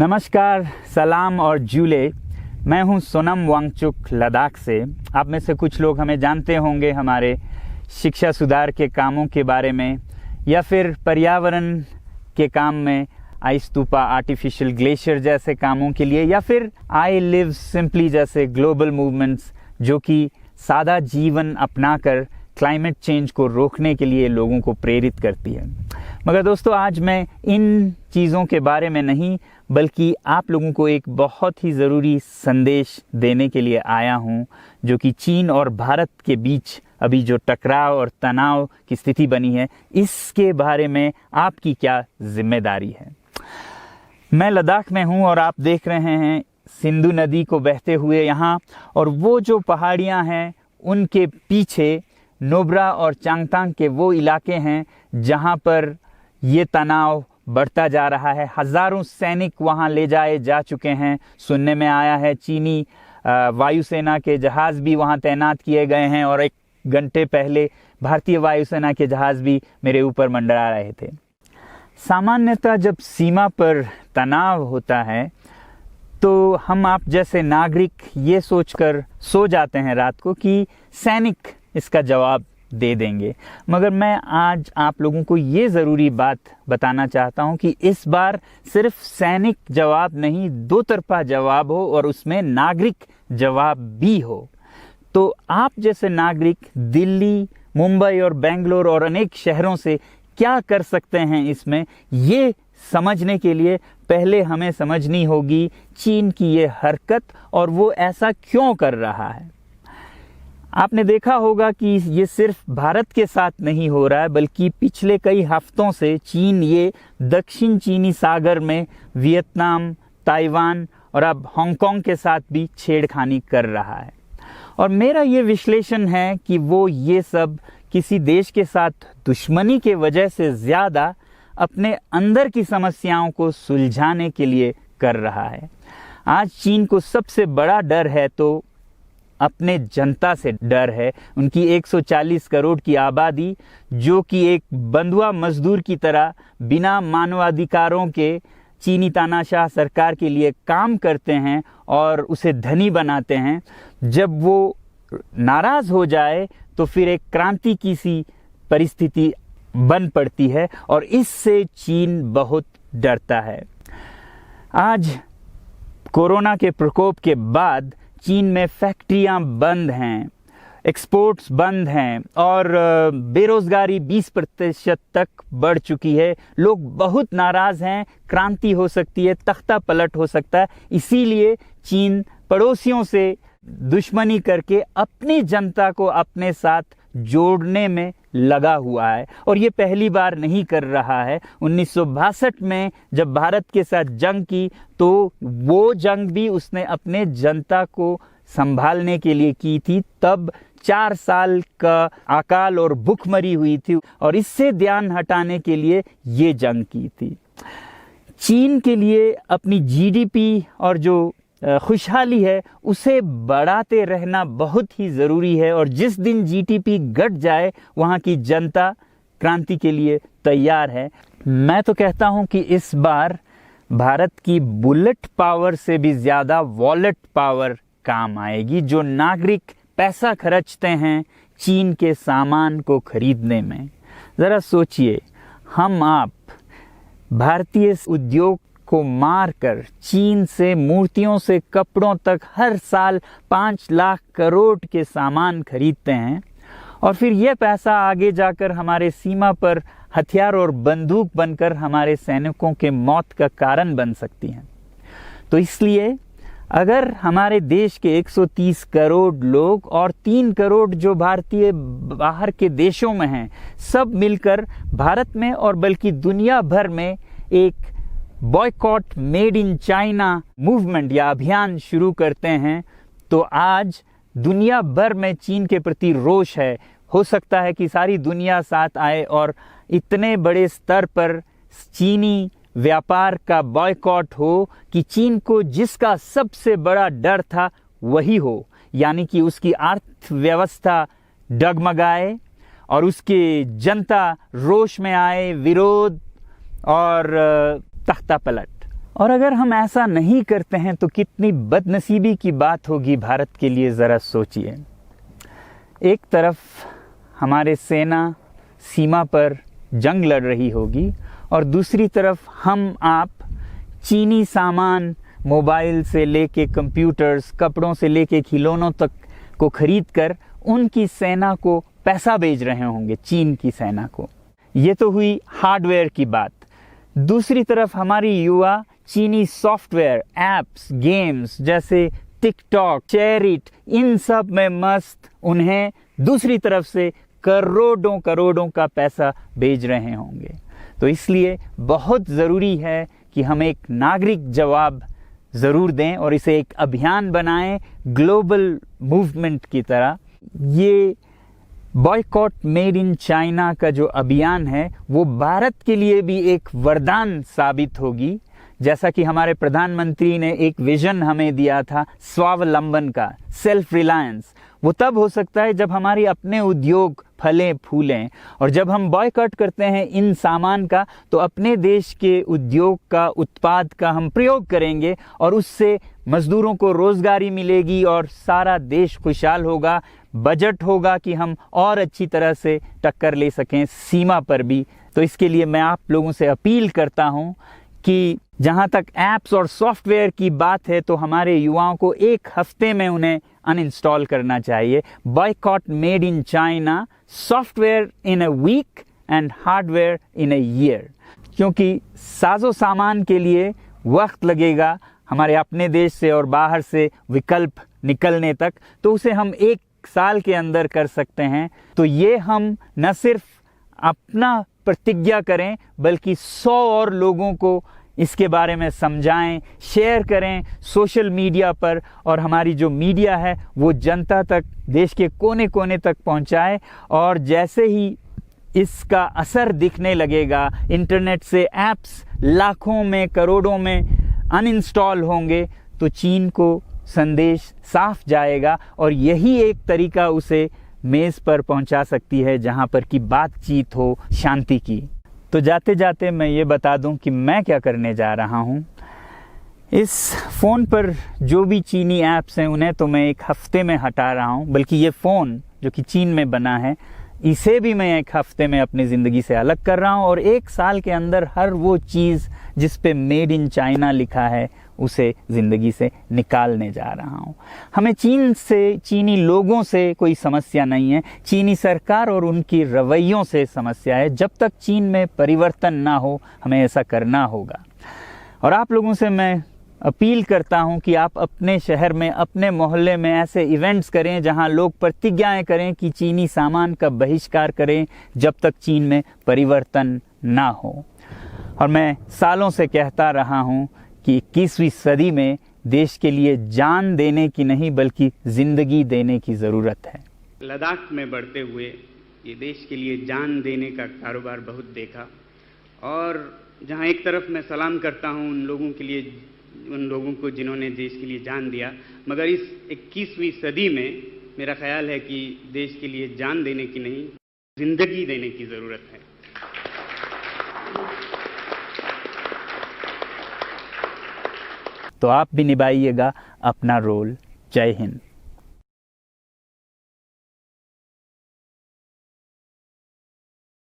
नमस्कार, सलाम और जूले। मैं हूं सोनम वांगचुक लद्दाख से। आप में से कुछ लोग हमें जानते होंगे हमारे शिक्षा सुधार के कामों के बारे में, या फिर पर्यावरण के काम में आइस स्तूपा, आर्टिफिशियल ग्लेशियर जैसे कामों के लिए, या फिर आई लिव सिंपली जैसे ग्लोबल मूवमेंट्स जो कि सादा जीवन अपनाकर क्लाइमेट चेंज को रोकने के लिए लोगों को प्रेरित करती है। मगर दोस्तों, आज मैं इन चीज़ों के बारे में नहीं बल्कि आप लोगों को एक बहुत ही ज़रूरी संदेश देने के लिए आया हूं, जो कि चीन और भारत के बीच अभी जो टकराव और तनाव की स्थिति बनी है, इसके बारे में आपकी क्या जिम्मेदारी है। मैं लद्दाख में हूं और आप देख रहे हैं सिंधु नदी को बहते हुए यहाँ, और वो जो पहाड़ियाँ हैं उनके पीछे नुब्रा और चांगथांग के वो इलाके हैं जहाँ पर ये तनाव बढ़ता जा रहा है। हज़ारों सैनिक वहाँ ले जाए जा चुके हैं। सुनने में आया है चीनी वायुसेना के जहाज़ भी वहाँ तैनात किए गए हैं, और एक घंटे पहले भारतीय वायुसेना के जहाज़ भी मेरे ऊपर मंडरा रहे थे। सामान्यतः जब सीमा पर तनाव होता है तो हम आप जैसे नागरिक ये सोचकर सो जाते हैं रात को कि सैनिक इसका जवाब दे देंगे। मगर मैं आज आप लोगों को ये ज़रूरी बात बताना चाहता हूँ कि इस बार सिर्फ सैनिक जवाब नहीं, दो तरफा जवाब हो और उसमें नागरिक जवाब भी हो। तो आप जैसे नागरिक दिल्ली, मुंबई और बेंगलोर और अनेक शहरों से क्या कर सकते हैं इसमें, ये समझने के लिए पहले हमें समझनी होगी चीन की ये हरकत और वो ऐसा क्यों कर रहा है। आपने देखा होगा कि ये सिर्फ भारत के साथ नहीं हो रहा है, बल्कि पिछले कई हफ्तों से चीन ये दक्षिण चीनी सागर में वियतनाम, ताइवान और अब हांगकांग के साथ भी छेड़खानी कर रहा है। और मेरा ये विश्लेषण है कि वो ये सब किसी देश के साथ दुश्मनी के वजह से ज़्यादा अपने अंदर की समस्याओं को सुलझाने के लिए कर रहा है। आज चीन को सबसे बड़ा डर है तो अपने जनता से डर है। उनकी 140 करोड़ की आबादी, जो कि एक बंधुआ मजदूर की तरह बिना मानवाधिकारों के चीनी तानाशाह सरकार के लिए काम करते हैं और उसे धनी बनाते हैं। जब वो नाराज़ हो जाए तो फिर एक क्रांति की सी परिस्थिति बन पड़ती है, और इससे चीन बहुत डरता है। आज कोरोना के प्रकोप के बाद चीन में फैक्ट्रियां बंद हैं, एक्सपोर्ट्स बंद हैं और बेरोजगारी 20% तक बढ़ चुकी है। लोग बहुत नाराज़ हैं, क्रांति हो सकती है, तख्ता पलट हो सकता है। इसीलिए चीन पड़ोसियों से दुश्मनी करके अपनी जनता को अपने साथ जोड़ने में लगा हुआ है, और ये पहली बार नहीं कर रहा है। 1962 में जब भारत के साथ जंग की तो वो जंग भी उसने अपने जनता को संभालने के लिए की थी। तब 4 साल का अकाल और भूखमरी हुई थी, और इससे ध्यान हटाने के लिए ये जंग की थी। चीन के लिए अपनी जीडीपी और जो खुशहाली है उसे बढ़ाते रहना बहुत ही ज़रूरी है, और जिस दिन जीडीपी घट जाए वहाँ की जनता क्रांति के लिए तैयार है। मैं तो कहता हूँ कि इस बार भारत की बुलेट पावर से भी ज़्यादा वॉलेट पावर काम आएगी। जो नागरिक पैसा खर्चते हैं चीन के सामान को खरीदने में, ज़रा सोचिए, हम आप भारतीय उद्योग को मारकर चीन से मूर्तियों से कपड़ों तक हर साल 5 लाख करोड़ के सामान खरीदते हैं, और फिर यह पैसा आगे जाकर हमारे सीमा पर हथियार और बंदूक बनकर हमारे सैनिकों के मौत का कारण बन सकती हैं। तो इसलिए अगर हमारे देश के 130 करोड़ लोग और 3 करोड़ जो भारतीय बाहर के देशों में हैं, सब मिलकर भारत में और बल्कि दुनिया भर में एक boycott made in China movement या अभियान शुरू करते हैं, तो आज दुनिया भर में चीन के प्रति रोष है। हो सकता है कि सारी दुनिया साथ आए और इतने बड़े स्तर पर चीनी व्यापार का बॉयकॉट हो कि चीन को जिसका सबसे बड़ा डर था वही हो, यानी कि उसकी अर्थव्यवस्था डगमगाए और उसकी जनता रोष में आए, विरोध और तख्ता पलट। और अगर हम ऐसा नहीं करते हैं तो कितनी बदनसीबी की बात होगी भारत के लिए, ज़रा सोचिए। एक तरफ हमारे सेना सीमा पर जंग लड़ रही होगी और दूसरी तरफ हम आप चीनी सामान, मोबाइल से लेके कंप्यूटर्स, कपड़ों से लेके खिलौनों तक को खरीद कर उनकी सेना को पैसा भेज रहे होंगे, चीन की सेना को। ये तो हुई हार्डवेयर की बात। दूसरी तरफ हमारी युवा चीनी सॉफ्टवेयर, एप्स, गेम्स जैसे टिकटॉक, शेयरिट, इन सब में मस्त, उन्हें दूसरी तरफ से करोड़ों करोड़ों का पैसा भेज रहे होंगे। तो इसलिए बहुत ज़रूरी है कि हम एक नागरिक जवाब ज़रूर दें और इसे एक अभियान बनाएं, ग्लोबल मूवमेंट की तरह। ये बॉयकॉट मेड इन चाइना का जो अभियान है वो भारत के लिए भी एक वरदान साबित होगी। जैसा कि हमारे प्रधानमंत्री ने एक विजन हमें दिया था स्वावलंबन का, सेल्फ रिलायंस, वो तब हो सकता है जब हमारे अपने उद्योग फलें फूलें। और जब हम बॉयकॉट करते हैं इन सामान का तो अपने देश के उद्योग का, उत्पाद का हम प्रयोग करेंगे और उससे मजदूरों को रोजगारी मिलेगी और सारा देश खुशहाल होगा। बजट होगा कि हम और अच्छी तरह से टक्कर ले सकें सीमा पर भी। तो इसके लिए मैं आप लोगों से अपील करता हूं कि जहां तक ऐप्स और सॉफ्टवेयर की बात है तो हमारे युवाओं को एक हफ्ते में उन्हें अनइंस्टॉल करना चाहिए। Boycott made in China, software in a week and hardware in a year. क्योंकि साजो सामान के लिए वक्त लगेगा हमारे अपने देश से और बाहर से विकल्प निकलने तक, तो उसे हम एक साल के अंदर कर सकते हैं। तो ये हम न सिर्फ अपना प्रतिज्ञा करें बल्कि 100 और लोगों को इसके बारे में समझाएं, शेयर करें सोशल मीडिया पर, और हमारी जो मीडिया है वो जनता तक, देश के कोने कोने तक पहुंचाए। और जैसे ही इसका असर दिखने लगेगा, इंटरनेट से ऐप्स लाखों में, करोड़ों में अनइंस्टॉल होंगे, तो चीन को संदेश साफ जाएगा और यही एक तरीका उसे मेज़ पर पहुंचा सकती है जहां पर कि बातचीत हो शांति की। तो जाते जाते मैं ये बता दूं कि मैं क्या करने जा रहा हूं। इस फ़ोन पर जो भी चीनी ऐप्स हैं उन्हें तो मैं एक हफ्ते में हटा रहा हूं, बल्कि ये फ़ोन जो कि चीन में बना है इसे भी मैं एक हफ्ते में अपनी ज़िंदगी से अलग कर रहा हूं और एक साल के अंदर हर वो चीज़ जिस पे मेड इन चाइना लिखा है उसे ज़िंदगी से निकालने जा रहा हूं। हमें चीन से, चीनी लोगों से कोई समस्या नहीं है, चीनी सरकार और उनकी रवैयों से समस्या है। जब तक चीन में परिवर्तन ना हो हमें ऐसा करना होगा। और आप लोगों से मैं अपील करता हूं कि आप अपने शहर में, अपने मोहल्ले में ऐसे इवेंट्स करें जहां लोग प्रतिज्ञाएं करें कि चीनी सामान का बहिष्कार करें जब तक चीन में परिवर्तन ना हो। और मैं सालों से कहता रहा हूं कि 21वीं सदी में देश के लिए जान देने की नहीं बल्कि ज़िंदगी देने की ज़रूरत है। लद्दाख में बढ़ते हुए ये देश के लिए जान देने का कारोबार बहुत देखा, और जहां एक तरफ मैं सलाम करता हूं उन लोगों के लिए, उन लोगों को जिन्होंने देश के लिए जान दिया, मगर इस 21वीं सदी में मेरा ख्याल है कि देश के लिए जान देने की नहीं, ज़िंदगी देने की ज़रूरत है। तो आप भी निभाइएगा अपना रोल। जय हिंद।